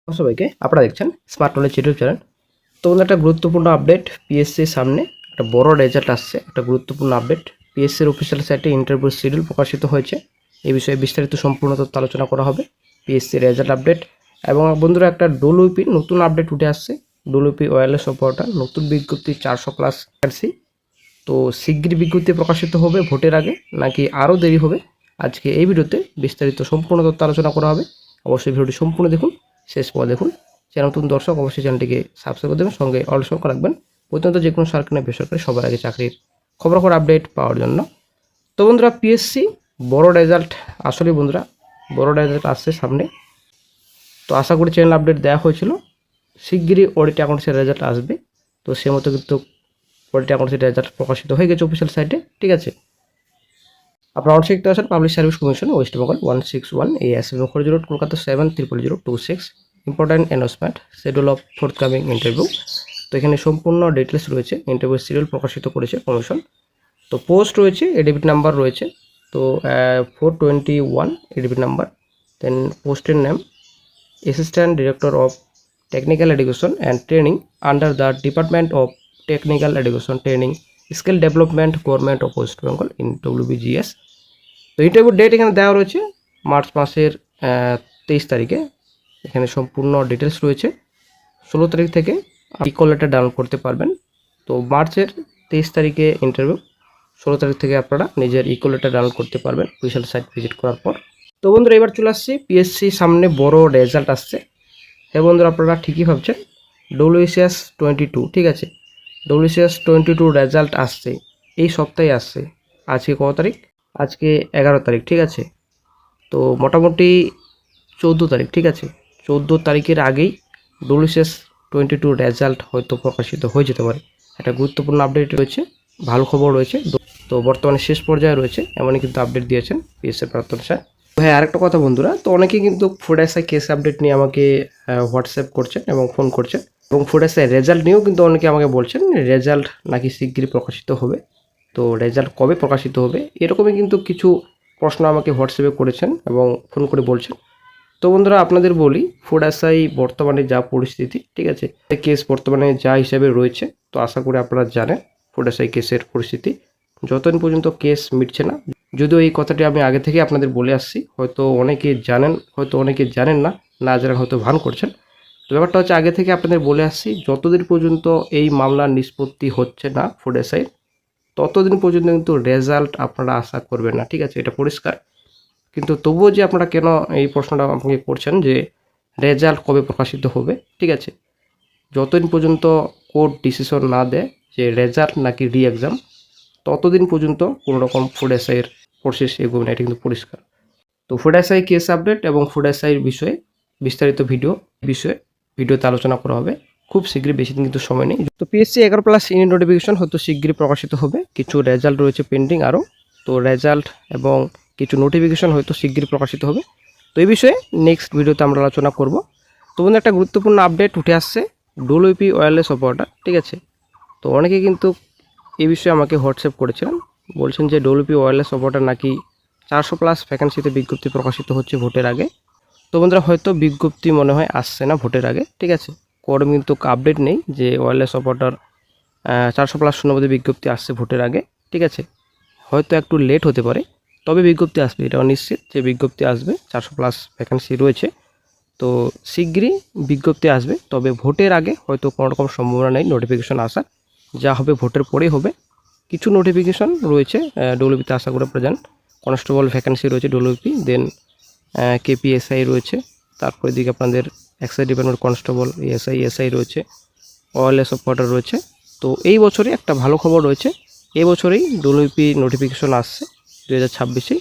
সবাইকে আপনারা দেখছেন স্মার্ট নলেজ ইউটিউব চ্যানেল। তো বন্ধুরা, একটা গুরুত্বপূর্ণ আপডেট, পিএসসির সামনে একটা বড় রেজাল্ট আসছে, একটা গুরুত্বপূর্ণ আপডেট। পিএসসির অফিসিয়াল সাইটে ইন্টারভিউ শিডিউল প্রকাশিত হয়েছে। এই বিষয়ে বিস্তারিত সম্পূর্ণ তথ্য আলোচনা করা হবে, পিএসসির রেজাল্ট আপডেট। এবং বন্ধুরা, একটা ডব্লিউপির নতুন আপডেট উঠে আসছে, ডব্লিউপি ওয়্যারলেস অপারেটর নতুন বিজ্ঞপ্তি 400+ ভ্যাকেন্সি। তো শিগগিরই বিজ্ঞপ্তি প্রকাশিত হবে ভোটের আগে নাকি আরও দেরি হবে, আজকে এই ভিডিওতে বিস্তারিত সম্পূর্ণ তথ্য আলোচনা করা হবে। অবশ্যই ভিডিওটি সম্পূর্ণ দেখুন, শেষ পর দেখুন। চ্যানেল নতুন দর্শক অবশ্যই চ্যানেলটিকে সাবস্ক্রাইব করে দেবেন, সঙ্গে অল সংখ্যা রাখবেন প্রতিনিয়ত যে কোনো সরকারি বেসরকারি সবার আগে চাকরির খবরাখবর আপডেট পাওয়ার জন্য। তো বন্ধুরা, পিএসসি বড় রেজাল্ট, আসলে বন্ধুরা বড় রেজাল্ট আসছে সামনে। তো আশা করি চ্যানেল আপডেট দেওয়া হয়েছিল, শিগগিরই অডিট অ্যাকাউন্টসের রেজাল্ট আসবে। তো সে মতো কিন্তু অডিট অ্যাকাউন্টসের রেজাল্ট প্রকাশিত হয়ে গেছে অফিসিয়াল সাইটে, ঠিক আছে। আপনারা অবশ্যই দেখতে পাচ্ছেন public service commission West Bengal 161 AS Mukherjee road, Kolkata 700026। Important announcement, schedule of forthcoming interview. তো এখানে সম্পূর্ণ ডিটেলস রয়েছে, ইন্টারভিউ শিডিউল প্রকাশিত করেছে কমিশন। তো পোস্ট রয়েছে, এডিবিট নাম্বার রয়েছে। তো 421 এডিবিট নাম্বার। দেন পোস্টের name assistant director of technical education and training under the department of technical education training skill development government of West Bengal in WBGS। তো ইন্টারভিউ ডেট এখানে দেওয়া রয়েছে মার্চ মাসের 23 তারিখে। এখানে সম্পূর্ণ ডিটেলস রয়েছে। 16 তারিখ থেকে ইকল লেটার ডাউনলোড করতে পারবেন। তো মার্চের 23 তারিখে ইন্টারভিউ, 16 তারিখ থেকে আপনারা নিজের ইকল লেটার ডাউনলোড করতে পারবেন অফিসিয়াল সাইট ভিজিট করার পর। তো বন্ধুরা, এবার চলে আসছি পিএসসি সামনে বড় রেজাল্ট আসছে। হ্যাঁ বন্ধুরা, আপনারা ঠিকই ভাবছেন, WCS 22, ঠিক আছে। WCS 22 রেজাল্ট আসছে এই সপ্তাহে আসছে। আজকে কত তারিখ? আজকে 11 তারিখ, ঠিক আছে। তো মোটামুটি 14 তারিখ, ঠিক আছে। 14 তারিখের আগেই WCS 22 রেজাল্ট হয়তো প্রকাশিত হয়ে যেতে পারে। একটা গুরুত্বপূর্ণ আপডেট রয়েছে, ভালো খবর রয়েছে। তো বর্তমানে শেষ পর্যায়ে রয়েছে, এমনই কিন্তু আপডেট দিয়েছেন পিএসসির প্রাক্তন স্যার। হ্যাঁ, আরেকটা কথা বন্ধুরা, তো অনেকেই কিন্তু ফুড এসআই কেস আপডেট নিয়ে আমাকে হোয়াটসঅ্যাপ করছেন এবং ফোন করছেন, এবং ফুড এসআই রেজাল্ট নিয়েও কিন্তু অনেকে আমাকে বলছেন রেজাল্ট নাকি শিগগিরই প্রকাশিত হবে। তো রেজাল্ট কবে প্রকাশিত হবে, এরকমই কিন্তু কিছু প্রশ্ন আমাকে হোয়াটসঅ্যাপে করেছেন এবং ফোন করে বলছেন। তো বন্ধুরা, আপনাদের বলি, ফুড এসআই বর্তমানে যা পরিস্থিতি, ঠিক আছে, কেস বর্তমানে যা হিসাবে রয়েছে, তো আশা করি আপনারা জানেন ফুড এসআই কেসের পরিস্থিতি। যতদিন পর্যন্ত কেস মিটছে না, যদিও এই কথাটি আমি আগে থেকে আপনাদের বলে আসছি, হয়তো অনেকে জানেন, হয়তো অনেকে জানেন না, না জানেন হয়তো ভান করছেন। তো ব্যাপারটা হচ্ছে, আগে থেকে আপনাদের বলে আসছি, যতদিন পর্যন্ত এই মামলার নিষ্পত্তি হচ্ছে না ফুড এসআই, ততদিন পর্যন্ত কিন্তু রেজাল্ট আপনারা আশা করবেন না, ঠিক আছে, এটা পরিষ্কার। কিন্তু তবুও যে আপনারা কেন এই প্রশ্নটা আমাকে করছেন যে রেজাল্ট কবে প্রকাশিত হবে, ঠিক আছে, যতদিন পর্যন্ত কোর্ট ডিসিশন না দেয় যে রেজাল্ট নাকি রি এক্সাম, ততদিন পর্যন্ত কোনো রকম ফুড এসআইয়ের প্রসেস এগোবে না, এটা কিন্তু পরিষ্কার। তো ফুড এসআই কেস আপডেট এবং ফুড এসআইয়ের বিষয়ে বিস্তারিত ভিডিওতে আলোচনা করা হবে খুব শীঘ্রই, বেশি দিন কিন্তু সময় নেই। তো পিএসসি 11+ ইউনিট নোটিফিকেশন হয়তো শীঘ্রই প্রকাশিত হবে, কিছু রেজাল্ট রয়েছে পেন্ডিং আরও। তো রেজাল্ট এবং কিছু নোটিফিকেশন হয়তো শীঘ্রই প্রকাশিত হবে। তো এই বিষয়ে নেক্সট ভিডিওতে আমরা আলোচনা করব। তো বন্ধু, একটা গুরুত্বপূর্ণ আপডেট উঠে আসছে, WP ওয়্যারলেস অপারেটর, ঠিক আছে। তো অনেকে কিন্তু এই বিষয়ে আমাকে হোয়াটসঅ্যাপ করেছিলেন, বলছেন যে WP ওয়্যারলেস অপারেটর নাকি 400+ ভ্যাকেন্সিতে বিজ্ঞপ্তি প্রকাশিত হচ্ছে ভোটের আগে। তো বন্ধুরা, হয়তো বিজ্ঞপ্তি মনে হয় আসছে না ভোটের আগে, ঠিক আছে। কোর্টে কিন্তু আপডেট নেই যে ওয়্যারলেস অপারেটর 400+ শূন্যপদে বিজ্ঞপ্তি আসছে ভোটের আগে, ঠিক আছে। হয়তো একটু লেট হতে পারে, তবে বিজ্ঞপ্তি আসবে, এটাও নিশ্চিত যে বিজ্ঞপ্তি আসবে। 400+ ভ্যাকেন্সি রয়েছে, তো শীঘ্রই বিজ্ঞপ্তি আসবে। তবে ভোটের আগে হয়তো কোনো রকম সম্ভাবনা নেই নোটিফিকেশন আসার, যা হবে ভোটের পরেই হবে। কিছু নোটিফিকেশন রয়েছে WP-তে, আশা করে আপনারা জানেন। কনস্টেবল ভ্যাকেন্সি রয়েছে WP, দেন KPSI রয়েছে, তারপরে দিকে আপনাদের এক্সাইজ ডিপার্টমেন্ট কনস্টেবল এসআই রয়েছে, ওয়্যারলেস অপারেটর রয়েছে। তো এই বছরে একটা ভালো খবর রয়েছে, এই বছরেই WP নোটিফিকেশন আসছে 2026-এই।